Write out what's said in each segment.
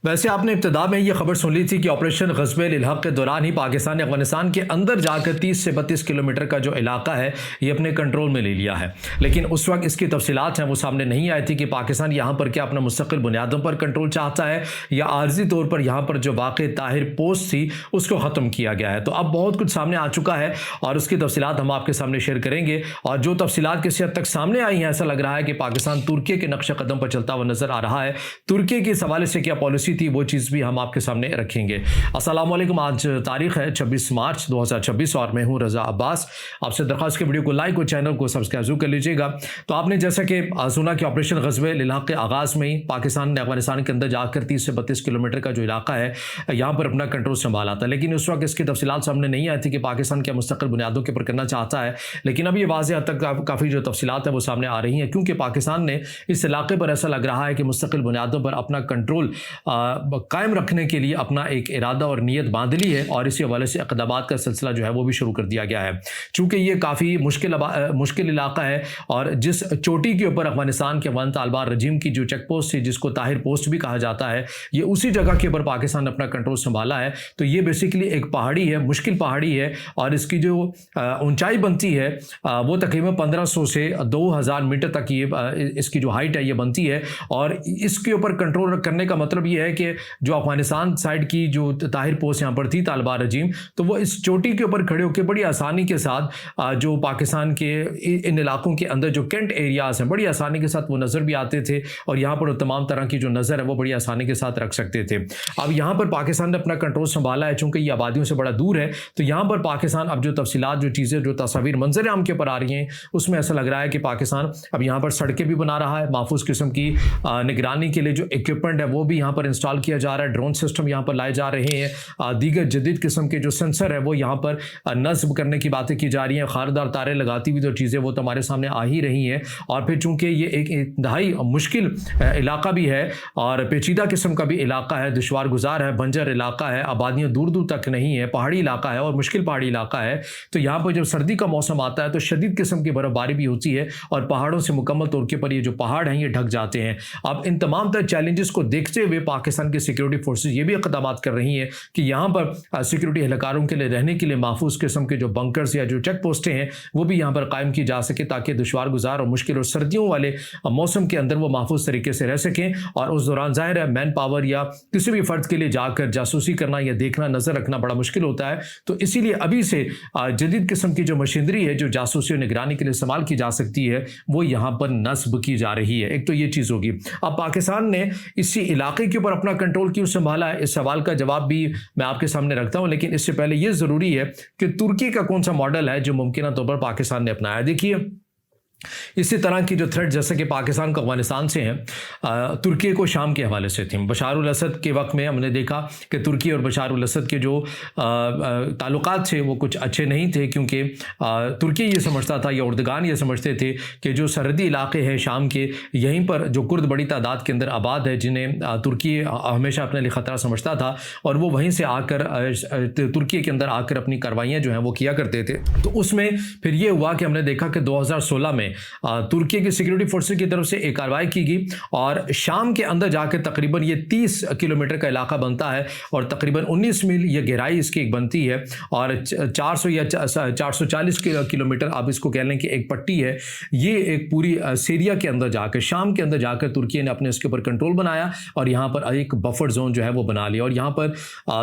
ویسے آپ نے ابتدا میں یہ خبر سن لی تھی کہ آپریشن غزوہ الحق کے دوران ہی پاکستان نے افغانستان کے اندر جا کر 30 سے 32 کلومیٹر کا جو علاقہ ہے یہ اپنے کنٹرول میں لے لیا ہے، لیکن اس وقت اس کی تفصیلات ہیں وہ سامنے نہیں آئی تھی کہ پاکستان یہاں پر کیا اپنا مستقل بنیادوں پر کنٹرول چاہتا ہے یا عارضی طور پر یہاں پر جو واقع طاہر پوسٹ تھی اس کو ختم کیا گیا ہے۔ تو اب بہت کچھ سامنے آ چکا ہے اور اس کی تفصیلات ہم آپ کے سامنے شیئر کریں گے، اور جو تفصیلات کسی حد تک سامنے آئی ہیں ایسا لگ رہا ہے کہ پاکستان ترکی کے نقش قدم پر چلتا ہوا نظر آ رہا ہے۔ ترکی کے اس حوالے سے کیا پالیسی تھی وہ چیز بھی ہم آپ کے سامنے رکھیں گے۔ السلام علیکم، آج تاریخ ہے 26 مارچ 2026 اور میں ہوں رضا عباس۔ آپ سے درخواست کے ویڈیو کو لائک اور چینل کو سبسکرائب ضرور کر لیجیے گا۔ تو آپ نے جیسا کہ سنا کہ آپریشن غزوہ الحق کے آغاز میں ہی پاکستان نے افغانستان کے اندر جا کر 30 سے 32 کلومیٹر کا جو علاقہ ہے یہاں پر اپنا کنٹرول سنبھالا تھا، لیکن اس وقت اس کی تفصیلات سامنے نہیں آئی تھی کہ پاکستان کیا مستقل بنیادوں کے پر کرنا چاہتا ہے، لیکن اب یہ واضح حد تک کافی جو تفصیلات ہیں وہ سامنے آ رہی ہیں، کیونکہ پاکستان نے اس علاقے پر ایسا لگ رہا ہے کہ مستقل بنیادوں پر اپنا کنٹرول قائم رکھنے کے لیے اپنا ایک ارادہ اور نیت باندھ لی ہے، اور اسی حوالے سے اقدامات کا سلسلہ جو ہے وہ بھی شروع کر دیا گیا ہے۔ چونکہ یہ کافی مشکل علاقہ ہے، اور جس چوٹی کے اوپر افغانستان کے افغان طالبان رجیم کی جو چیک پوسٹ تھی جس کو طاہر پوسٹ بھی کہا جاتا ہے، یہ اسی جگہ کے اوپر پاکستان نے اپنا کنٹرول سنبھالا ہے۔ تو یہ بیسیکلی ایک پہاڑی ہے، مشکل پہاڑی ہے، اور اس کی جو اونچائی بنتی ہے وہ تقریباً 1500 سے 2000 میٹر تک یہ اس کی جو ہائٹ ہے یہ بنتی ہے، اور اس کے اوپر کنٹرول کرنے کا مطلب یہ ہے کہ جو افغانستان سائڈ کی جو طاہر پوسٹ یہاں پر تھی طالبان رجیم، تو وہ اس چوٹی کے اوپر کھڑے ہو کے بڑی آسانی کے ساتھ جو پاکستان کے ان علاقوں کے اندر جو کینٹ ایریاز ہیں بڑی آسانی کے ساتھ وہ نظر بھی آتے تھے، اور یہاں پر تمام طرح کی جو نظر ہے وہ بڑی آسانی کے ساتھ رکھ سکتے تھے۔ اب یہاں پر پاکستان نے اپنا کنٹرول سنبھالا ہے، چونکہ یہ آبادیوں سے بڑا دور ہے، تو یہاں پر پاکستان اب جو تفصیلات جو چیزیں جو تصاویر منظر عام کے اوپر آ رہی ہیں اس میں ایسا لگ رہا ہے کہ پاکستان اب یہاں پر سڑکیں بھی بنا رہا ہے، محفوظ قسم کی نگرانی کے لیے جو اکوپمنٹ ہے وہ بھی یہاں پر انسٹال کیا جا رہا ہے، ڈرون سسٹم یہاں پر لائے جا رہے ہیں، دیگر جدید قسم کے جو سینسر ہے وہ یہاں پر نصب کرنے کی باتیں کی جا رہی ہیں، خاردار تاریں لگاتی ہوئی جو چیزیں وہ تو ہمارے سامنے آ ہی رہی ہیں۔ اور پھر چونکہ یہ ایک انتہائی مشکل علاقہ بھی ہے اور پیچیدہ قسم کا بھی علاقہ ہے، دشوار گزار ہے، بنجر علاقہ ہے، آبادیاں دور دور تک نہیں ہے، پہاڑی علاقہ ہے اور مشکل پہاڑی علاقہ ہے، تو یہاں پر جب سردی کا موسم آتا ہے تو شدید قسم کی برف باری بھی ہوتی ہے، اور پہاڑوں سے مکمل طور کے پر یہ جو پہاڑ ہیں یہ ڈھک جاتے ہیں۔ اب ان تمام تر چیلنجز کو دیکھتے ہوئے پاکستان کی سیکیورٹی فورسز یہ بھی اقدامات کر رہی ہیں کہ یہاں پر سیکیورٹی اہلکاروں کے لیے رہنے کے لیے محفوظ قسم کے جو بنکرز یا جو چیک پوسٹیں ہیں وہ بھی یہاں پر قائم کی جا سکے، تاکہ دشوار گزار اور مشکل اور سردیوں والے موسم کے اندر وہ محفوظ طریقے سے رہ سکیں، اور اس دوران ظاہر ہے مین پاور یا کسی بھی فرد کے لیے جا کر جاسوسی کرنا یا دیکھنا نظر رکھنا بڑا مشکل ہوتا ہے۔ تو اسی لیے ابھی سے جدید قسم کی جو مشینری ہے جو جاسوسی اور نگرانی کے لیے استعمال کی جا سکتی ہے وہ یہاں پر نصب کی جا رہی ہے۔ ایک تو یہ چیز ہوگی۔ اب پاکستان نے اسی علاقے کے اوپر اپنا کنٹرول کیوں سنبھالا ہے، اس سوال کا جواب بھی میں آپ کے سامنے رکھتا ہوں، لیکن اس سے پہلے یہ ضروری ہے کہ ترکی کا کون سا ماڈل ہے جو ممکنہ طور پر پاکستان نے اپنایا۔ دیکھیے اسی طرح کی جو تھریٹ جیسے کہ پاکستان کو افغانستان سے ہیں، ترکی کو شام کے حوالے سے تھیں۔ بشار الاسد کے وقت میں ہم نے دیکھا کہ ترکی اور بشار الاسد کے جو تعلقات تھے وہ کچھ اچھے نہیں تھے، کیونکہ ترکی یہ سمجھتا تھا یا اردگان یہ سمجھتے تھے کہ جو سرحدی علاقے ہیں شام کے، یہیں پر جو کرد بڑی تعداد کے اندر آباد ہے جنہیں ترکی ہمیشہ اپنے لیے خطرہ سمجھتا تھا، اور وہ وہیں سے آ کر ترکی کے اندر آ کر اپنی کاروائیاں جو ہیں وہ کیا کرتے تھے۔ تو اس میں پھر یہ ہوا کہ ہم نے دیکھا کہ 2016 میں ترکی کی سیکیورٹی فورسز کی طرف سے ایک کارروائی کی گئی، اور شام کے اندر جا کے تقریباً یہ 30 کلومیٹر کا علاقہ بنتا ہے، اور تقریباً 19 میل یہ گہرائی اس کی ایک بنتی ہے، اور 400 یا 440 کلومیٹر آپ اس کو کہہ لیں کہ ایک پٹی ہے۔ یہ ایک پوری سیریا کے اندر جا کر شام کے اندر جا کر ترکی نے اپنے اس کے اوپر کنٹرول بنایا، اور یہاں پر ایک بفر زون جو ہے وہ بنا لیا، اور یہاں پر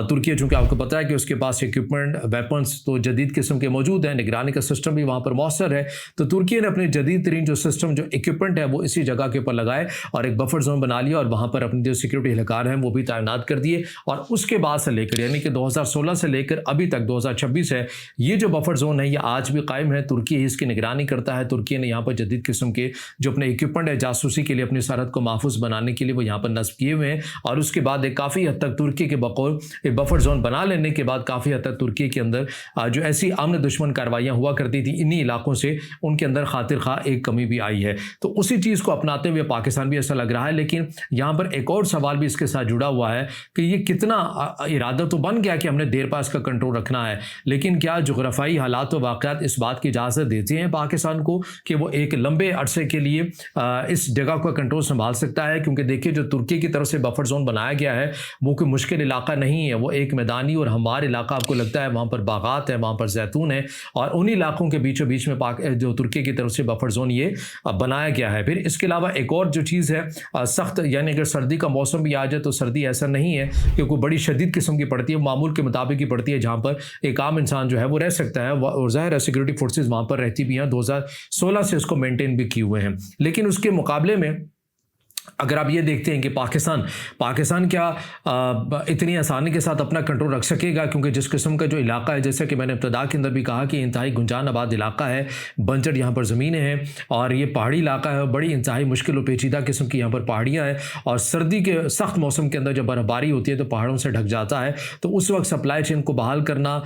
ترکی چونکہ آپ کو پتہ ہے کہ اس کے پاس اکوپمنٹ ویپنس تو جدید قسم کے موجود ہیں، نگرانی کا سسٹم بھی وہاں پر مؤثر ہے، تو ترکی نے اپنے جدید ترین جو سسٹم جو اکوپمنٹ ہے وہ اسی جگہ کے اوپر لگائے اور ایک بفر زون بنا لیا، اور وہاں پر اپنے جو سیکیورٹی اہلکار ہیں وہ بھی تعینات کر دیے، اور اس کے بعد سے لے کر یعنی کہ 2016 سے لے کر ابھی تک 2026 ہے، یہ جو بفر زون ہے یہ آج بھی قائم ہے۔ ترکی ہی اس کی نگرانی کرتا ہے، ترکی نے یہاں پر جدید قسم کے جو اپنے اکوپمنٹ ہے جاسوسی کے لیے اپنی سرحد کو محفوظ بنانے کے لیے وہ یہاں پر نصب کیے ہوئے ہیں، اور اس کے بعد ایک کافی حد تک ترکی کے بقول ایک بفر زون بنا لینے کے بعد کافی حد تک ترکی کے اندر جو ایسی امن دشمن کاروائیاں ہوا کرتی تھی انہی علاقوں سے ان کے اندر خاطر दिखा, एक कमी भी आई है। तो उसी चीज़ को अपनाते हुए पाकिस्तान भी ऐसा लग रहा है। लेकिन यहाँ पर एक और सवाल भी इसके साथ जुड़ा हुआ है कि ये कितना इरादा तो बन गया कि हमने देर पास का कंट्रोल रखना है, लेकिन क्या जोग्राफाई हालात व वाक़यात इस बात की इजाज़त देते हैं पाकिस्तान को कि वो एक लंबे अरसे के लिए इस जगह का कंट्रोल संभाल सकता है? क्योंकि देखिए, जो तुर्की की तरफ से बफर जोन बनाया गया है वो कोई मुश्किल इलाका नहीं है, वो एक मैदानी और हमवार इलाका आपको लगता है, वहाँ पर बागात है, वहाँ पर जैतून है, और उन्हीं इलाकों के बीचों बीच में जो तुर्की की तरफ से बफर जोन ये बनाया गया है। फिर इसके अलावा एक और जो चीज़ है सख्त, यानी अगर सर्दी का मौसम भी आ जाए तो सर्दी ऐसा नहीं है कि कोई बड़ी शदीद किस्म की पड़ती है, मामूल के मुताबिक ही पड़ती है, जहाँ पर एक आम इंसान जो है वो रह सकता है, और ज़ाहिर है सिक्योरिटी फोर्सेस वहाँ पर रहती भी हैं, 2016 से इसको मेंटेन भी किए हुए हैं। लेकिन उसके मुकाबले में अगर आप ये देखते हैं कि पाकिस्तान क्या इतनी आसानी के साथ अपना कंट्रोल रख सकेगा, क्योंकि जिस किस्म का जो इलाका है, जैसे कि मैंने इब्तदा के अंदर भी कहा कि इंतहाई गुंजान आबाद इलाका है, बंजर यहाँ पर ज़मीनें हैं, और ये पहाड़ी इलाका है, बड़ी इंतहाई मुश्किल और पेचीदा किस्म की यहाँ पर पहाड़ियाँ हैं, और सर्दी के सख्त मौसम के अंदर जब बर्फ़बारी होती है तो पहाड़ों से ढक जाता है। तो उस वक्त सप्लाई चेन को बहाल करना,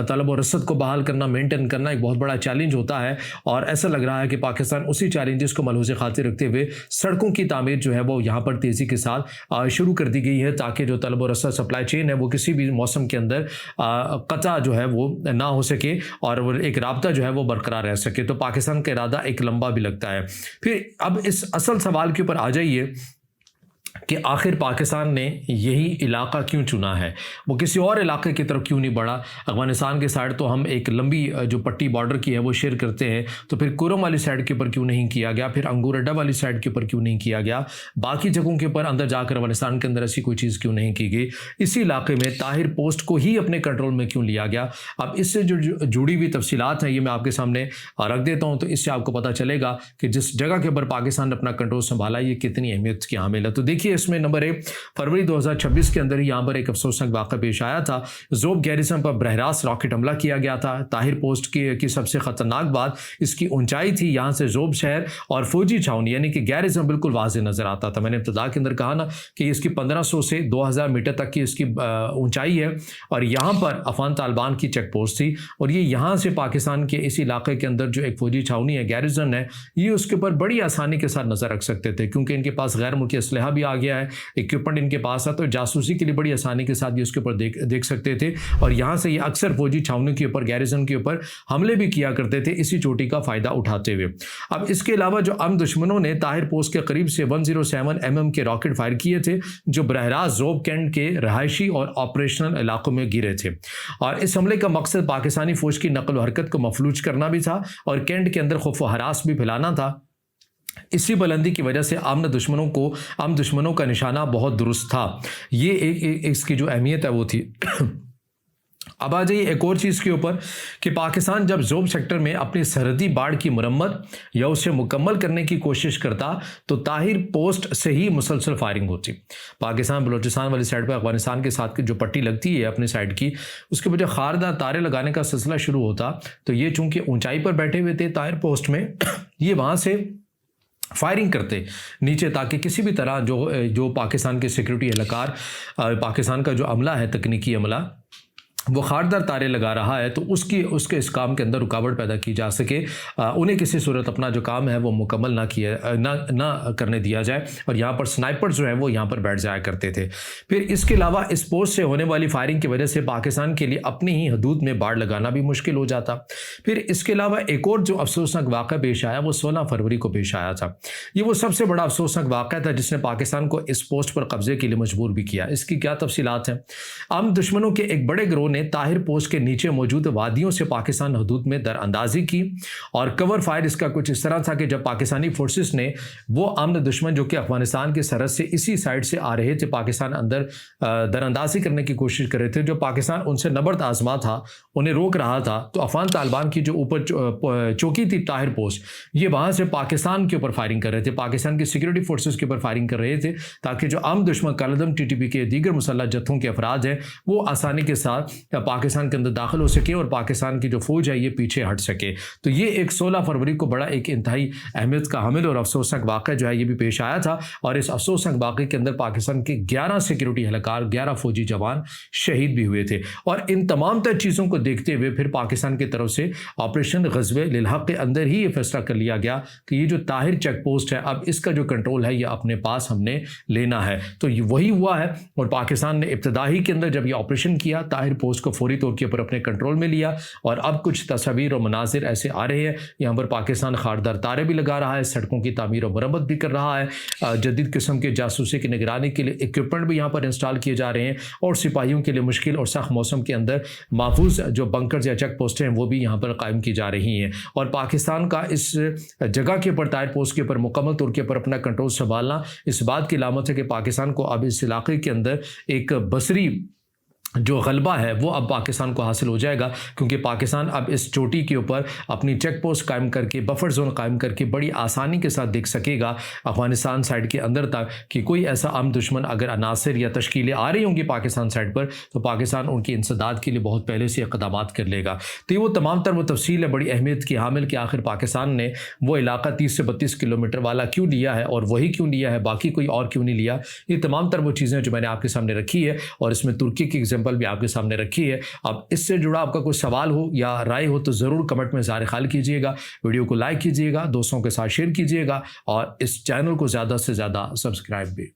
तलब और रसद को बहाल करना, मेनटेन करना एक बहुत बड़ा चैलेंज होता है, और ऐसा लग रहा है कि पाकिस्तान उसी चैलेंजेस को मलहूज़ खातिर रखते हुए सड़कों की तामीर जो है वो यहाँ पर तेज़ी के साथ शुरू कर दी गई है, ताकि जो तलब और रसद सप्लाई चेन है वो किसी भी मौसम के अंदर कता जो है वो ना हो सके, और एक राब्ता जो है वो बरकरार रह सके। तो पाकिस्तान का इरादा एक लंबा भी लगता है। फिर अब इस असल सवाल के ऊपर आ जाइए कि आखिर पाकिस्तान ने यही इलाका क्यों चुना है, वो किसी और इलाके की तरफ क्यों नहीं बढ़ा? अफगानिस्तान के साइड तो हम एक लंबी जो पट्टी बॉर्डर की है वो शेयर करते हैं, तो फिर कुरम वाली साइड के ऊपर क्यों नहीं किया गया? फिर अंगूर अड्डा वाली साइड के ऊपर क्यों नहीं किया गया? बाकी जगहों के ऊपर अंदर जाकर अफगानिस्तान के अंदर ऐसी कोई चीज़ क्यों नहीं की गई? इसी इलाके में ताहिर पोस्ट को ही अपने कंट्रोल में क्यों लिया गया? अब इससे जो जुड़ी हुई तफसीलात हैं ये मैं आपके सामने रख देता हूँ, तो इससे आपको पता चलेगा कि जिस जगह के ऊपर पाकिस्तान ने अपना कंट्रोल संभाला ये कितनी अहमियत की हामिल है। तो देखिए, इसमें नंबर 1 फरवरी 2026 के अंदर ही यहाँ पर एक अफसोसनाक वाक़ा पेश आया था। ज़ोब गैरिसन पर बरह रास्त रॉकेट हमला किया गया था। ताहिर पोस्ट की सबसे ख़तरनाक बात इसकी ऊंचाई थी। यहाँ से ज़ोब शहर और फौजी छावनी यानी कि गैरिसन बिल्कुल वाज़ेह नज़र आता था। मैंने इब्तिदा के अंदर कहा ना कि इसकी 1500 से 2000 मीटर तक की इसकी ऊंचाई है, और यहाँ पर अफगान तालिबान की चेक पोस्ट थी, और ये यहाँ से पाकिस्तान के इस इलाके के अंदर जो एक फौजी छावनी है, गैरिसन है, ये उसके ऊपर बड़ी आसानी के साथ नज़र रख सकते थे, क्योंकि इनके पास गैर मुल्की असलहा भी आ गया है, इक्विपमेंट इनके पास है, तो जासूसी के लिए बड़ी आसानी के साथ ये उसके ऊपर देख सकते थे। और यहाँ से ये अक्सर फौजी छावनी के ऊपर, गैरिसन के ऊपर हमले भी किया करते थे, इसी चोटी का फ़ायदा उठाते हुए। अब इसके अलावा जो अम दुश्मनों ने ताहिर पोस्ट के करीब से 107 mm के रॉकेट फायर किए थे, जो बरह रास्त ज़ोब कैंट के रहायशी और ऑपरेशनल इलाकों में गिरे थे, और इस हमले का मकसद पाकिस्तानी फौज की नकल व हरकत को मफलूज करना भी था, और कैंट के अंदर खौफ व हरास भी फैलाना था। इसी बुलंदी की वजह से आम दुश्मनों का निशाना बहुत दुरुस्त था। ये इसकी जो अहमियत है वो थी। अब आ जाइए एक और चीज़ के ऊपर कि पाकिस्तान जब ज़ोब सेक्टर में अपनी सरहदी बाड़ की मुरम्मत या उसे मुकम्मल करने की कोशिश करता तो ताहिर पोस्ट से ही मुसलसल फायरिंग होती। पाकिस्तान बलूचिस्तान वाली साइड पर अफगानिस्तान के साथ की जो पट्टी लगती है अपनी साइड की, उसके वजह खारदार तारे लगाने का सिलसिला शुरू होता। तो ये चूँकि ऊंचाई पर बैठे हुए थे ताहिर पोस्ट में, ये वहाँ से फायरिंग करते नीचे, ताकि किसी भी तरह जो पाकिस्तान के सिक्योरिटी एहलकार, पाकिस्तान का जो अमला है, तकनीकी अमला, वो खारदार तारे लगा रहा है, तो उसके इस काम के अंदर रुकावट पैदा की जा सके, उन्हें किसी सूरत अपना जो काम है वो मुकम्मल ना करने दिया जाए। और यहाँ पर स्नाइपर जो है वो यहाँ पर बैठ जाया करते थे। फिर इसके अलावा इस पोस्ट से होने वाली फायरिंग की वजह से पाकिस्तान के लिए अपनी ही हदूद में बाड़ लगाना भी मुश्किल हो जाता। फिर इसके अलावा एक और जो अफसोसनाक वाक़ा पेश आया वो 16 फरवरी को पेश आया था। ये वो सबसे बड़ा अफसोसनाक वाक़ा था जिसने पाकिस्तान को इस पोस्ट पर कब्जे के लिए मजबूर भी किया। इसकी क्या तफसीलात हैं? आम दुश्मनों के एक बड़े गिरोह ने ताहिर पोस्ट के नीचे मौजूद वादियों से पाकिस्तान हदूद में दरअंदाजी की, और कवर फायर इसका कुछ इस तरह था कि जब पाकिस्तानी फोर्सेस ने वो आमद दुश्मन जो कि अफगानिस्तान की सरहद से इसी साइड से आ रहे थे, पाकिस्तान अंदर दरअंदाजी करने की कोशिश कर रहे थे, जो पाकिस्तान उनसे नबर्द आजमा था, उन्हें रोक रहा था, तो अफगान तालिबान की जो ऊपर चौकी थी ताहिर पोस्ट, ये वहाँ से पाकिस्तान के ऊपर फायरिंग कर रहे थे, पाकिस्तान की सिक्योरिटी फोर्सेस के ऊपर फायरिंग कर रहे थे, ताकि जो आम दुश्मन कालदम TTP के दीगर मुसल्लह जत्थों के अफराद हैं वो आसानी के साथ पाकिस्तान के अंदर दाखिल हो सके और पाकिस्तान की जो फ़ौज है ये पीछे हट सके। तो ये एक 16 फरवरी को बड़ा एक इंतहाई अहमियत का हामिल और अफसोसनाक वाक़या जो है ये भी पेश आया था, और इस अफसोसनाक वाक़े के अंदर पाकिस्तान के 11 सिक्योरिटी एहलकार, 11 फौजी जवान शहीद भी हुए थे। और इन तमाम तर चीज़ों को देखते हुए फिर पाकिस्तान की तरफ से ऑपरेशन ग़ज़वे लिलहक़ के अंदर ही ये फैसला कर लिया गया कि ये जो ताहिर चेक पोस्ट है, अब इसका जो कंट्रोल है ये अपने पास हमने लेना है। तो ये वही हुआ है, और पाकिस्तान ने इब्तदाई के अंदर जब ये ऑपरेशन किया, ताहिर पोस्ट को फौरी तौर के ऊपर अपने कंट्रोल में लिया। और अब कुछ तस्वीर और मनाजिर ऐसे आ रहे हैं, यहाँ पर पाकिस्तान खारदार तारे भी लगा रहा है, सड़कों की तामीर और मरम्मत भी कर रहा है, जदीद किस्म के जासूसी की निगरानी के लिए इक्विपमेंट भी यहाँ पर इंस्टॉल किए जा रहे हैं, और सिपाहियों के लिए मुश्किल और सख्त मौसम के अंदर महफूज जो बंकर्स या चेक पोस्टें हैं वो भी यहाँ पर कायम की जा रही हैं। और पाकिस्तान का इस जगह के ऊपर, ताहिर पोस्ट के ऊपर मुकम्मल तौर के ऊपर अपना कंट्रोल संभालना इस बात की अलामत है कि पाकिस्तान को अब इस इलाके के अंदर एक बसरी जो गलबा है वो अब पाकिस्तान को हासिल हो जाएगा, क्योंकि पाकिस्तान अब इस चोटी के ऊपर अपनी चेक पोस्ट कायम करके, बफर जोन कायम करके बड़ी आसानी के साथ देख सकेगा अफगानिस्तान साइड के अंदर तक कि कोई ऐसा आम दुश्मन अगर अनासर या तश्कीलें आ रही होंगी पाकिस्तान साइड पर, तो पाकिस्तान उनकी इंसदाद के लिए बहुत पहले से इक़दामात कर लेगा। तो ये वो तमाम तर वो तफसील है बड़ी अहमियत की हामिल कि आखिर पाकिस्तान ने वो इलाका 30 से 32 किलोमीटर वाला क्यों लिया है, और वही क्यों लिया है, बाकी कोई और क्यों नहीं लिया। ये तमाम तर वो चीज़ें जो मैंने आपके सामने रखी है, और इसमें तुर्की की एग्जाम्पल भी आपके सामने रखी है। अब इससे जुड़ा आपका कोई सवाल हो या राय हो तो ज़रूर कमेंट में ज़ाहिर ख्याल कीजिएगा, वीडियो को लाइक कीजिएगा, दोस्तों के साथ शेयर कीजिएगा, और इस चैनल को ज़्यादा से ज़्यादा सब्सक्राइब भी।